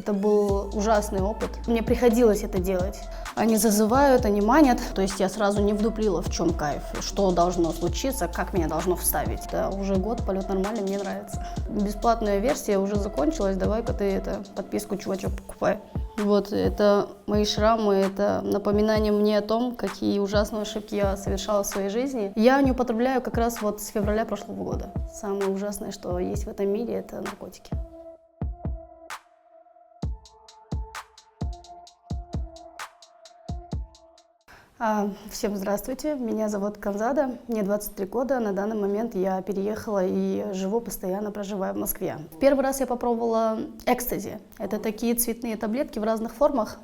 Это был ужасный опыт. Мне приходилось это делать. Они зазывают, они манят. То есть я сразу не вдуплила, в чем кайф, что должно случиться, как меня должно вставить. Это уже год, полет нормальный, мне нравится. Бесплатная версия уже закончилась, давай-ка ты подписку, чувачок, покупай. Вот, это мои шрамы, это напоминание мне о том, какие ужасные ошибки я совершала в своей жизни. Я не употребляю как раз вот с февраля прошлого года. Самое ужасное, что есть в этом мире, это наркотики. Всем здравствуйте, меня зовут Канзада, мне 23 года, на данный момент я переехала и живу, постоянно проживаю в Москве. В первый раз я попробовала экстази, это такие цветные таблетки в разных формах.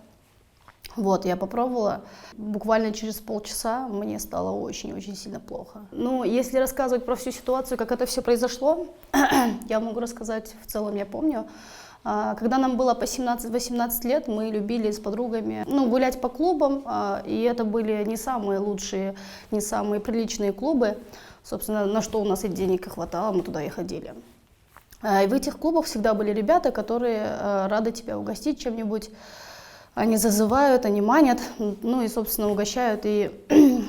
Вот, я попробовала, буквально через полчаса мне стало очень-очень сильно плохо. Ну, если рассказывать про всю ситуацию, как это все произошло, я могу рассказать, в целом я помню. Когда нам было по 17-18 лет, мы любили с подругами гулять по клубам, и это были не самые лучшие, не самые приличные клубы. Собственно, на что у нас и денег хватало, мы туда и ходили. И в этих клубах всегда были ребята, которые рады тебя угостить чем-нибудь. Они зазывают, они манят, ну и, собственно, угощают. И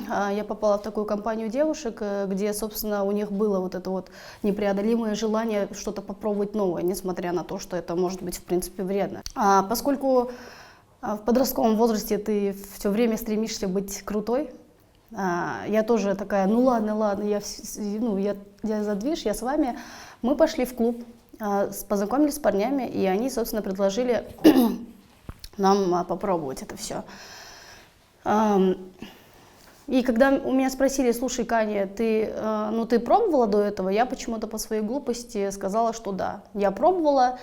я попала в такую компанию девушек, где, собственно, у них было вот это вот непреодолимое желание что-то попробовать новое, несмотря на то, что это может быть, в принципе, вредно. Поскольку в подростковом возрасте ты все время стремишься быть крутой, я тоже такая, ну ладно, я за движ, я с вами. Мы пошли в клуб, познакомились с парнями, и они, собственно, предложили нам попробовать это все. И когда у меня спросили, слушай, Каня, ты пробовала до этого? Я почему-то по своей глупости сказала, что да. Я пробовала,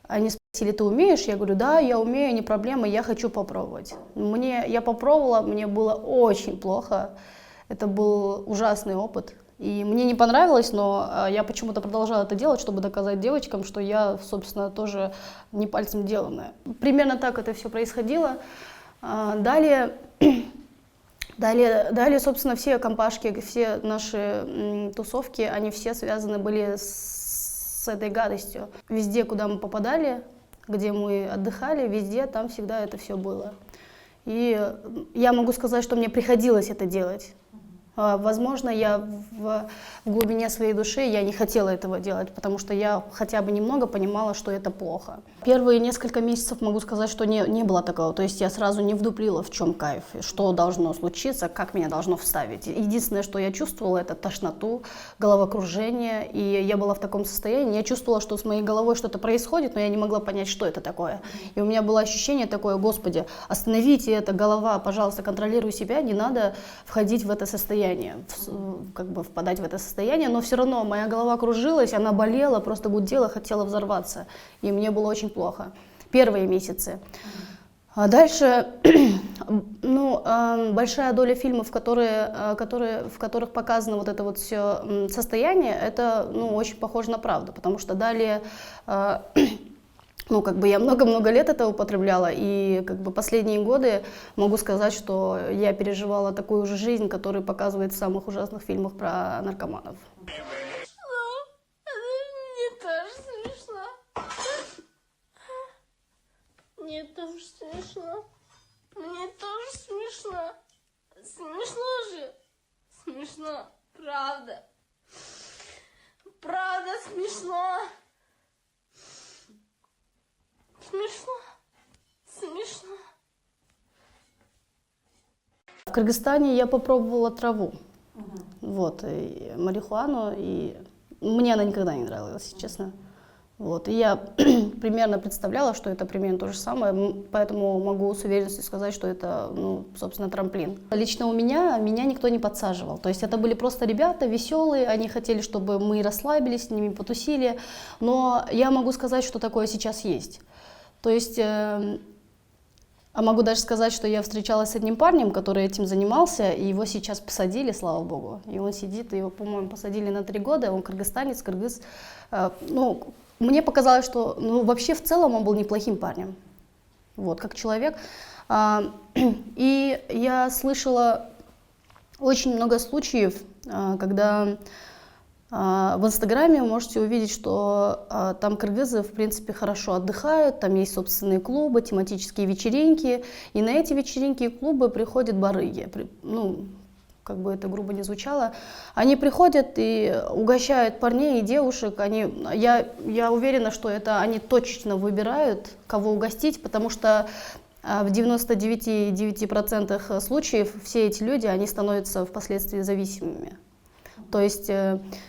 они спросили, ты умеешь? Я говорю, да, я умею, не проблема, я хочу попробовать. Я попробовала, мне было очень плохо, это был ужасный опыт. И мне не понравилось, но я почему-то продолжала это делать, чтобы доказать девочкам, что я, собственно, тоже не пальцем деланная. Примерно так это все происходило. Далее, собственно, все компашки, все наши тусовки, они все связаны были с этой гадостью. Везде, куда мы попадали, где мы отдыхали, везде там всегда это все было. И я могу сказать, что мне приходилось это делать. Возможно, я в глубине своей души я не хотела этого делать, потому что я хотя бы немного понимала, что это плохо. Первые несколько месяцев могу сказать, что не было такого. То есть я сразу не вдуплила, в чем кайф, что должно случиться, как меня должно вставить. Единственное, что я чувствовала, это тошноту, головокружение. И я была в таком состоянии. Я чувствовала, что с моей головой что-то происходит, но я не могла понять, что это такое. И у меня было ощущение такое, Господи, остановите это, голова, пожалуйста, контролируй себя, не надо входить в это состояние. Впадать в это состояние, но все равно моя голова кружилась, она болела, просто гудела, хотела взорваться, и мне было очень плохо. Первые месяцы. А дальше, большая доля фильмов, в которых показано вот это вот все состояние, это, очень похоже на правду, потому что далее я много-много лет это употребляла, и последние годы могу сказать, что я переживала такую же жизнь, которую показывают в самых ужасных фильмах про наркоманов. Мне тоже смешно. Мне тоже смешно. Мне тоже смешно. Смешно же. Смешно. Правда. Правда смешно. Смешно. В Кыргызстане я попробовала траву, и марихуану, и мне она никогда не нравилась, честно. И я примерно представляла, что это примерно то же самое, поэтому могу с уверенностью сказать, что это, собственно, трамплин. Лично у меня никто не подсаживал, то есть это были просто ребята веселые, они хотели, чтобы мы расслабились, с ними потусили, но я могу сказать, что такое сейчас есть. То есть, могу даже сказать, что я встречалась с одним парнем, который этим занимался, и его сейчас посадили, слава богу. И он сидит, его, по-моему, посадили на 3 года, он кыргызстанец, кыргыз. Мне показалось, что вообще в целом он был неплохим парнем, как человек. И я слышала очень много случаев, когда В Инстаграме вы можете увидеть, что там кыргызы, в принципе, хорошо отдыхают, там есть собственные клубы, тематические вечеринки, и на эти вечеринки и клубы приходят барыги. Ну, как бы это грубо не звучало, они приходят и угощают парней и девушек. Я уверена, что это они точечно выбирают, кого угостить, потому что в 99,9% случаев все эти люди, они становятся впоследствии зависимыми. То есть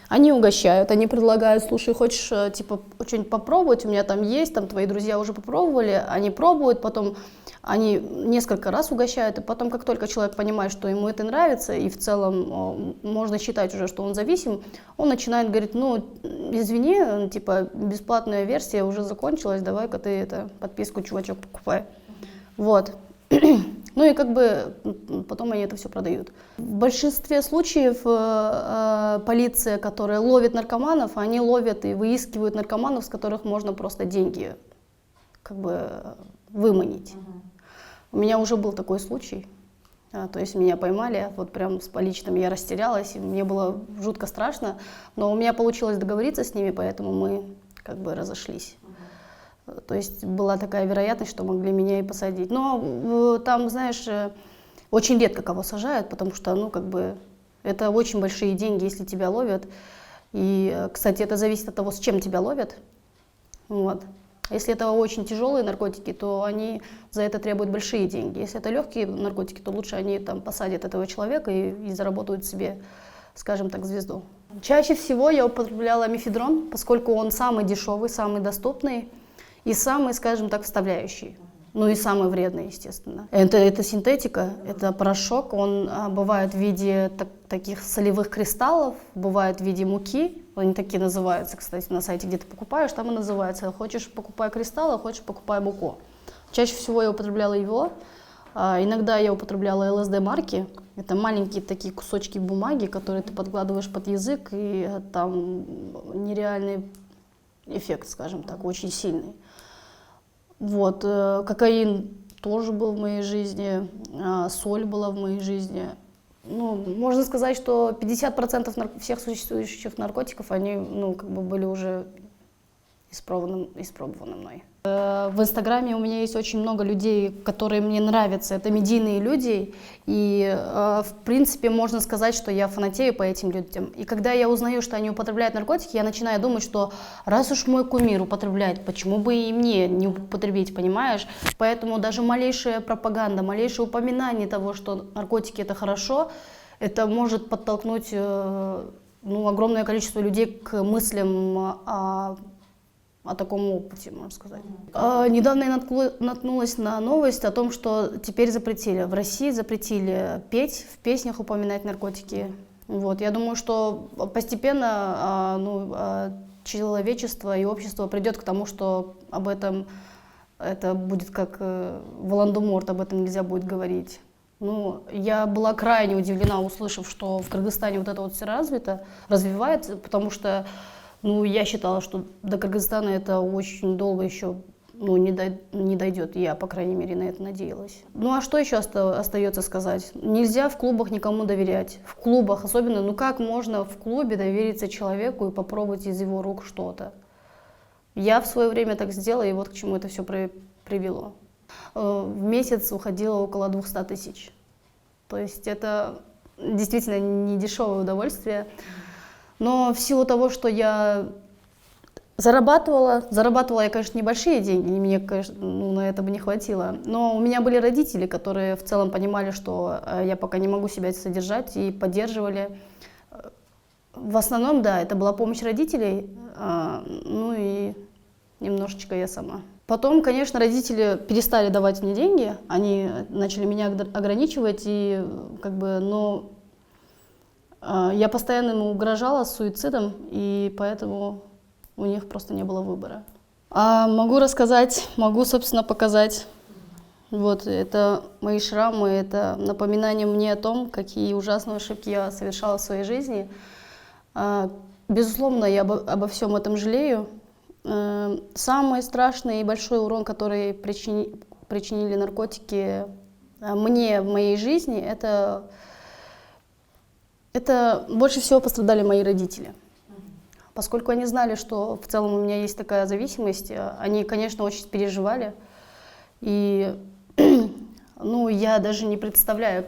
они угощают, они предлагают: слушай, хочешь типа что-нибудь попробовать, у меня там есть, там твои друзья уже попробовали, они пробуют, потом они несколько раз угощают, и потом, как только человек понимает, что ему это нравится, и в целом можно считать уже, что он зависим, он начинает говорить: ну, извини, типа бесплатная версия уже закончилась, давай-ка ты подписку, чувачок, покупай. Вот. Ну и как бы потом они это все продают. В большинстве случаев полиция, которая ловит наркоманов, они ловят и выискивают наркоманов, с которых можно просто деньги как бы выманить. У меня уже был такой случай. То есть меня поймали, вот прям с поличным, я растерялась, и мне было жутко страшно, но у меня получилось договориться с ними, поэтому мы как бы разошлись. То есть была такая вероятность, что могли меня и посадить. Но там, знаешь, очень редко кого сажают, потому что, ну, как бы, это очень большие деньги, если тебя ловят. И, кстати, это зависит от того, с чем тебя ловят. Вот. Если это очень тяжелые наркотики, то они за это требуют большие деньги. Если это легкие наркотики, то лучше они там посадят этого человека и заработают себе, скажем так, звезду. Чаще всего я употребляла мефедрон, поскольку он самый дешевый, самый доступный. И самый, скажем так, вставляющий. Ну и самый вредный, естественно. Это синтетика, это порошок. Он бывает в виде таких солевых кристаллов, бывает в виде муки. Они такие называются, кстати, на сайте, где ты покупаешь, там и называется. Хочешь — покупай кристаллы, хочешь — покупай муку. Чаще всего я употребляла его. Иногда я употребляла ЛСД-марки. Это маленькие такие кусочки бумаги, которые ты подкладываешь под язык, и там нереальный эффект, скажем так, очень сильный. Вот, кокаин тоже был в моей жизни, соль была в моей жизни. Ну, можно сказать, что 50% всех существующих наркотиков, они, ну, как бы были уже испробованы мной. В Инстаграме у меня есть очень много людей, которые мне нравятся. Это медийные люди, и, в принципе, можно сказать, что я фанатею по этим людям. И когда я узнаю, что они употребляют наркотики, я начинаю думать, что раз уж мой кумир употребляет, почему бы и мне не употребить, понимаешь? Поэтому даже малейшая пропаганда, малейшее упоминание того, что наркотики — это хорошо, это может подтолкнуть огромное количество людей к мыслям о таком опыте, можно сказать. Недавно я наткнулась на новость о том, что теперь в России запретили петь, в песнях упоминать наркотики. Вот. Я думаю, что постепенно человечество и общество придет к тому, что об этом это будет как Волан-де-Морт, об этом нельзя будет говорить. Ну, я была крайне удивлена, услышав, что в Кыргызстане вот это вот все развивается, потому что я считала, что до Кыргызстана это очень долго еще не дойдет. Я, по крайней мере, на это надеялась. Ну а что еще остается сказать? Нельзя в клубах никому доверять. В клубах особенно, как можно в клубе довериться человеку и попробовать из его рук что-то? Я в свое время так сделала, и вот к чему это все привело. В месяц уходило около 200 тысяч. То есть это действительно не дешевое удовольствие. Но в силу того, что я зарабатывала я, конечно, небольшие деньги, и мне, конечно, на это бы не хватило. Но у меня были родители, которые в целом понимали, что я пока не могу себя содержать, и поддерживали. В основном, да, это была помощь родителей, и немножечко я сама. Потом, конечно, родители перестали давать мне деньги, они начали меня ограничивать, и я постоянно ему угрожала суицидом, и поэтому у них просто не было выбора. Могу рассказать, могу, собственно, показать. Вот, это мои шрамы, это напоминание мне о том, какие ужасные ошибки я совершала в своей жизни. Безусловно, я обо всем этом жалею. Самый страшный и большой урон, который причинили наркотики мне в моей жизни, это больше всего пострадали мои родители. Поскольку они знали, что в целом у меня есть такая зависимость, они, конечно, очень переживали. И ну, я даже не представляю,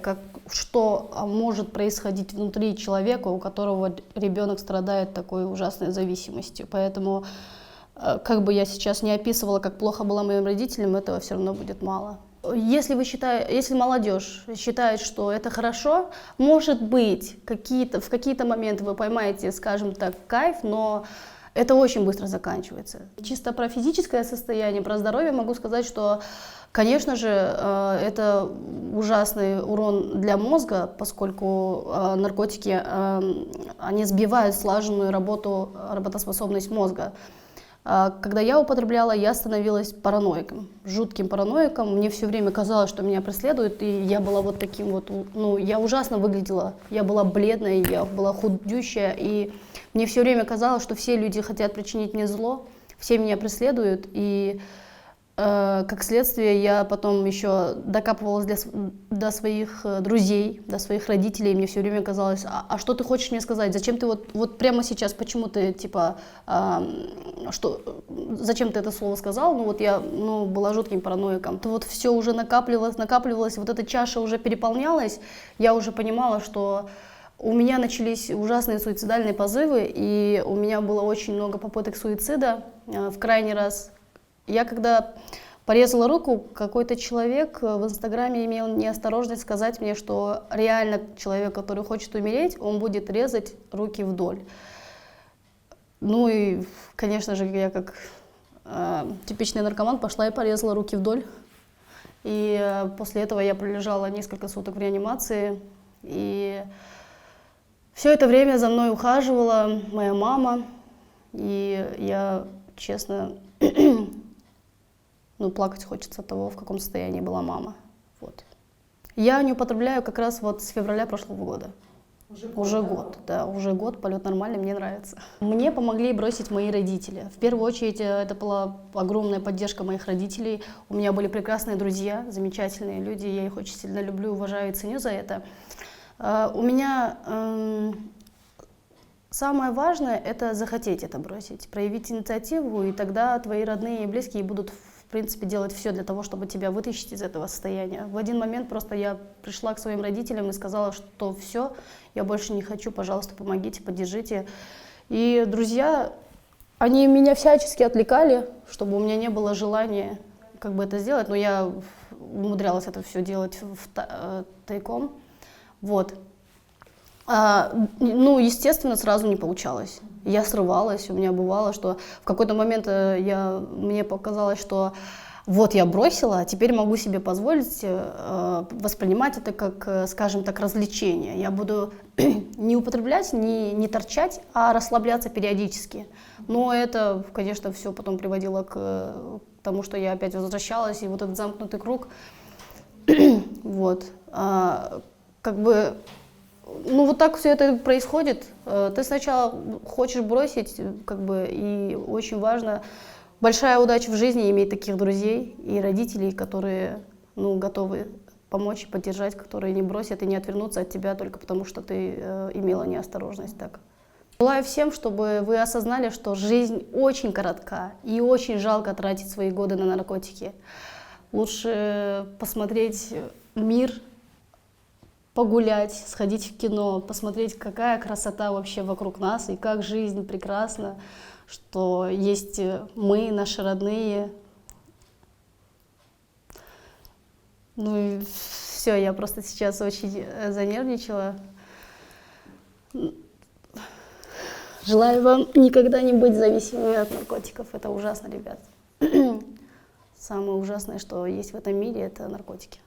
что может происходить внутри человека, у которого ребенок страдает такой ужасной зависимостью. Поэтому, как бы я сейчас не описывала, как плохо было моим родителям, этого все равно будет мало. Если молодежь считает, что это хорошо, может быть, в какие-то моменты вы поймаете, скажем так, кайф, но это очень быстро заканчивается. Чисто про физическое состояние, про здоровье могу сказать, что, конечно же, это ужасный урон для мозга, поскольку наркотики, они сбивают слаженную работоспособность мозга. Когда я употребляла, я становилась параноиком, жутким параноиком. Мне все время казалось, что меня преследуют, и я была вот таким вот, ну, я ужасно выглядела. Я была бледная, я была худющая, и мне все время казалось, что все люди хотят причинить мне зло, все меня преследуют, и как следствие я потом еще докапывалась до своих друзей, до своих родителей, и мне все время казалось, а что ты хочешь мне сказать, зачем ты вот прямо сейчас, почему ты типа, зачем ты это слово сказал, ну вот я была жутким параноиком, то вот все уже накапливалось, вот эта чаша уже переполнялась, я уже понимала, что у меня начались ужасные суицидальные позывы, и у меня было очень много попыток суицида. В крайний раз я когда порезала руку, какой-то человек в Инстаграме имел неосторожность сказать мне, что реально человек, который хочет умереть, он будет резать руки вдоль. Ну и, конечно же, я как типичный наркоман пошла и порезала руки вдоль. И после этого я пролежала несколько суток в реанимации. И все это время за мной ухаживала моя мама. И я, честно, плакать хочется от того, в каком состоянии была мама. Вот. Я не употребляю как раз вот с февраля прошлого года. Уже год, да, уже год, полет нормальный, мне нравится. Мне помогли бросить мои родители. В первую очередь, это была огромная поддержка моих родителей. У меня были прекрасные друзья, замечательные люди, я их очень сильно люблю, уважаю и ценю за это. У меня самое важное – это захотеть это бросить, проявить инициативу, и тогда твои родные и близкие будут, в принципе, делать все для того, чтобы тебя вытащить из этого состояния. В один момент просто я пришла к своим родителям и сказала, что все, я больше не хочу, пожалуйста, помогите, поддержите. И друзья, они меня всячески отвлекали, чтобы у меня не было желания как бы это сделать, но я умудрялась это все делать тайком. Вот. Естественно, сразу не получалось. Я срывалась, у меня бывало, что в какой-то момент мне показалось, что вот я бросила, а теперь могу себе позволить воспринимать это как, скажем так, развлечение. Я буду не употреблять, не торчать, а расслабляться периодически. Но это, конечно, все потом приводило к тому, что я опять возвращалась, и вот этот замкнутый круг. Вот. Вот так все это происходит. Ты сначала хочешь бросить, и очень важно, большая удача в жизни иметь таких друзей и родителей, которые готовы помочь, поддержать, которые не бросят и не отвернутся от тебя только потому, что ты имела неосторожность. Так. Желаю всем, чтобы вы осознали, что жизнь очень коротка и очень жалко тратить свои годы на наркотики. Лучше посмотреть мир, погулять, сходить в кино, посмотреть, какая красота вообще вокруг нас и как жизнь прекрасна, что есть мы, наши родные. И все, я просто сейчас очень занервничала. Желаю вам никогда не быть зависимыми от наркотиков. Это ужасно, ребят. Самое ужасное, что есть в этом мире, это наркотики.